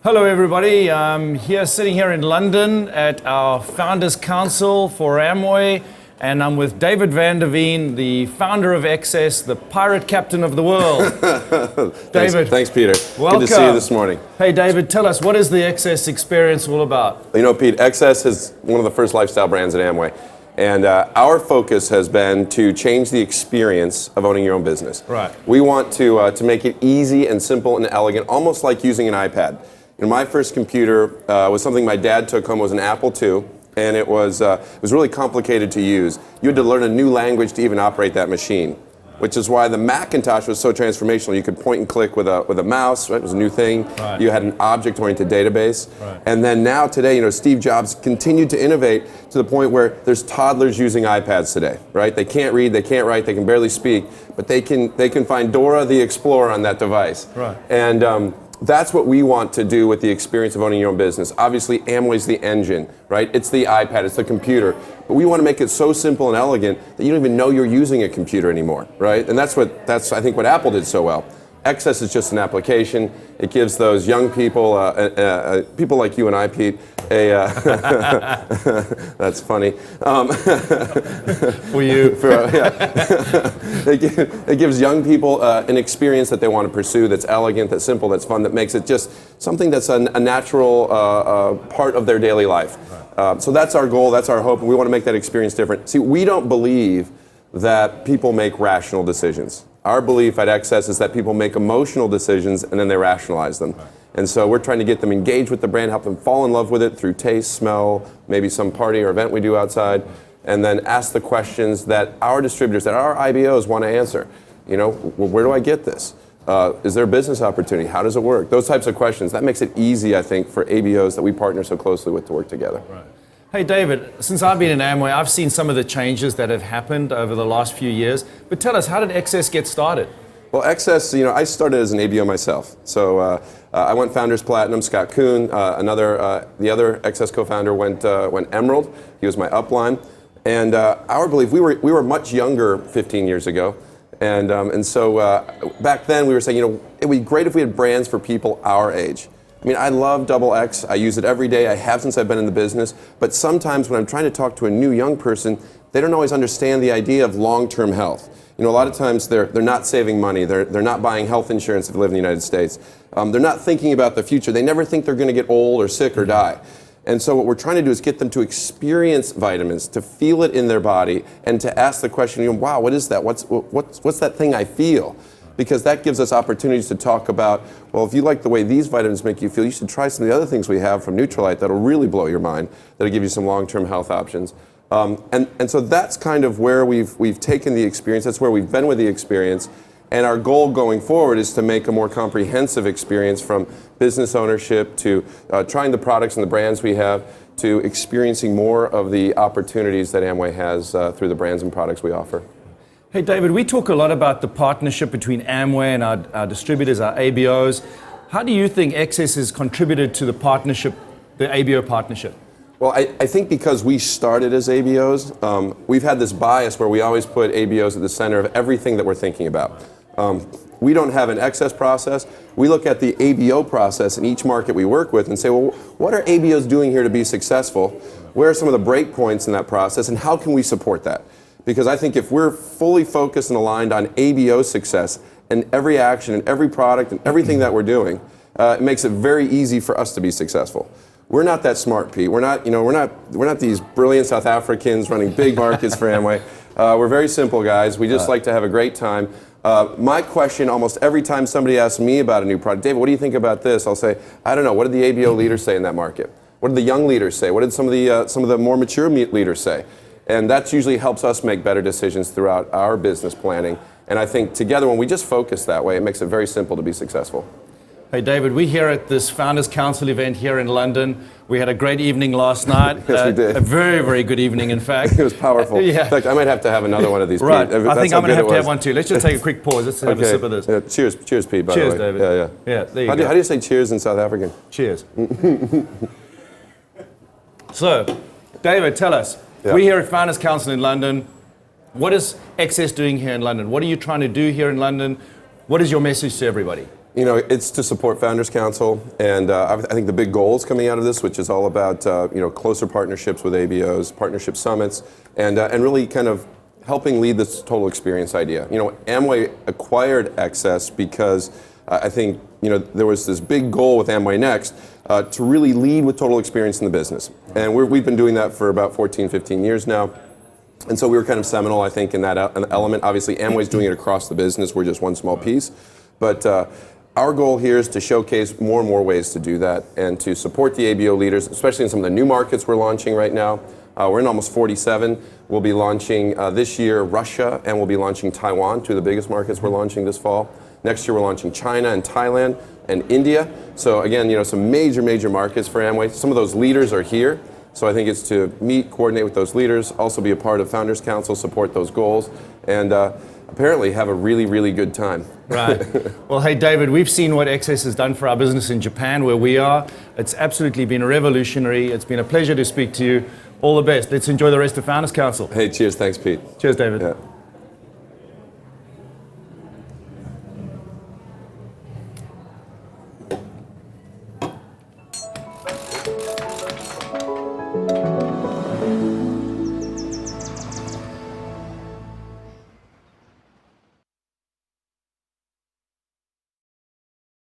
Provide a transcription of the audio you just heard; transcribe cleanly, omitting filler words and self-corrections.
Hello everybody, I'm sitting here in London at our Founders Council for Amway, and I'm with David Vanderveen, the founder of XS, the pirate captain of the world. David. Thanks, Peter. Welcome. Good to see you this morning. Hey David, tell us, what is the XS experience all about? You know, Pete, XS is one of the first lifestyle brands at Amway. And our focus has been to change the experience of owning your own business. Right. We want to make it easy and simple and elegant, almost like using an iPad. You know, my first computer was something my dad took home. It was an Apple II, and it was really complicated to use. You had to learn a new language to even operate that machine, which is why the Macintosh was so transformational. You could point and click with a mouse, right? It was a new thing. Right. You had an object-oriented database. Right. And then now today, you know, Steve Jobs continued to innovate to the point where there's toddlers using iPads today, right? They can't read, they can't write, they can barely speak, but they can find Dora the Explorer on that device. Right. And that's what we want to do with the experience of owning your own business. Obviously, Amway's the engine, right? It's the iPad, it's the computer. But we want to make it so simple and elegant that you don't even know you're using a computer anymore, right? And that's I think what Apple did so well. XS is just an application. It gives those young people, people like you and I, Pete, that's funny. For you. It gives young people an experience that they want to pursue, that's elegant, that's simple, that's fun, that makes it just something that's a natural part of their daily life. So that's our goal, that's our hope, and we want to make that experience different. See, we don't believe that people make rational decisions. Our belief at XS is that people make emotional decisions and then they rationalize them. And so we're trying to get them engaged with the brand, help them fall in love with it through taste, smell, maybe some party or event we do outside, and then ask the questions that our distributors, that our IBOs want to answer. You know, where do I get this? Is there a business opportunity? How does it work? Those types of questions. That makes it easy, I think, for ABOs that we partner so closely with to work together. Right. Hey David, since I've been in Amway, I've seen some of the changes that have happened over the last few years. But tell us, how did XS get started? Well, XS, you know, I started as an ABO myself. So I went Founders Platinum. Scott Kuhn, the other XS co-founder, went Emerald. He was my upline. And our belief, we were much younger 15 years ago. And so back then we were saying, you know, it would be great if we had brands for people our age. I mean, I love XX. I use it every day. I have since I've been in the business. But sometimes when I'm trying to talk to a new young person, they don't always understand the idea of long-term health. You know, a lot of times they're not saving money. They're not buying health insurance if they live in the United States. They're not thinking about the future. They never think they're going to get old or sick or die. And so what we're trying to do is get them to experience vitamins, to feel it in their body, and to ask the question, you know, wow, what is that? What's that thing I feel? Because that gives us opportunities to talk about, well, if you like the way these vitamins make you feel, you should try some of the other things we have from Nutrilite that'll really blow your mind, that'll give you some long-term health options. And so that's kind of where we've taken the experience, that's where we've been with the experience, and our goal going forward is to make a more comprehensive experience from business ownership to trying the products and the brands we have to experiencing more of the opportunities that Amway has through the brands and products we offer. Hey David, we talk a lot about the partnership between Amway and our distributors, our ABOs. How do you think XS has contributed to the partnership, the ABO partnership? Well, I think because we started as ABOs, we've had this bias where we always put ABOs at the center of everything that we're thinking about. We don't have an XS process. We look at the ABO process in each market we work with and say, well, what are ABOs doing here to be successful? Where are some of the break points in that process, and how can we support that? Because I think if we're fully focused and aligned on ABO success and every action and every product and everything that we're doing, it makes it very easy for us to be successful. We're not that smart, Pete. We're not these brilliant South Africans running big markets for Amway. We're very simple guys. We just like to have a great time. My question almost every time somebody asks me about a new product, David, what do you think about this? I'll say, I don't know. What did the ABO leaders say in that market? What did the young leaders say? What did some of the more mature leaders say? And that usually helps us make better decisions throughout our business planning. And I think together, when we just focus that way, it makes it very simple to be successful. Hey David, we're here at this Founders Council event here in London. We had a great evening last night. Yes, we did. A very, very good evening, in fact. It was powerful. Yeah. In fact, I might have to have another one of these, right. Pete. I think I'm going to have one too. Let's just take a quick pause. Let's have a sip of this. Cheers, Pete, by cheers, the way. David. Yeah. There you go. How do you say cheers in South African? Cheers. So, David, tell us. Yeah. We're here at Founders Council in London. What is XS doing here in London? What are you trying to do here in London? What is your message to everybody? You know, it's to support Founders Council, and I think the big goals coming out of this, which is all about closer partnerships with ABOs, partnership summits, and really kind of helping lead this total experience idea. You know, Amway acquired Excess because I think there was this big goal with Amway Next to really lead with total experience in the business, and we've been doing that for about 14, 15 years now. And so we were kind of seminal, I think, in that element. Obviously, Amway's doing it across the business. We're just one small piece, but. Our goal here is to showcase more and more ways to do that and to support the ABO leaders, especially in some of the new markets we're launching right now. We're in almost 47. We'll be launching this year Russia, and we'll be launching Taiwan, two of the biggest markets we're launching this fall. Next year we're launching China and Thailand and India. So again, some major markets for Amway. Some of those leaders are here. So I think it's to meet, coordinate with those leaders, also be a part of Founders Council, support those goals, and apparently have a really good time. Right. Well, hey, David, we've seen what Excess has done for our business in Japan, where we are. It's absolutely been revolutionary. It's been a pleasure to speak to you. All the best. Let's enjoy the rest of Founders Council. Hey, cheers. Thanks, Pete. Cheers, David. Yeah.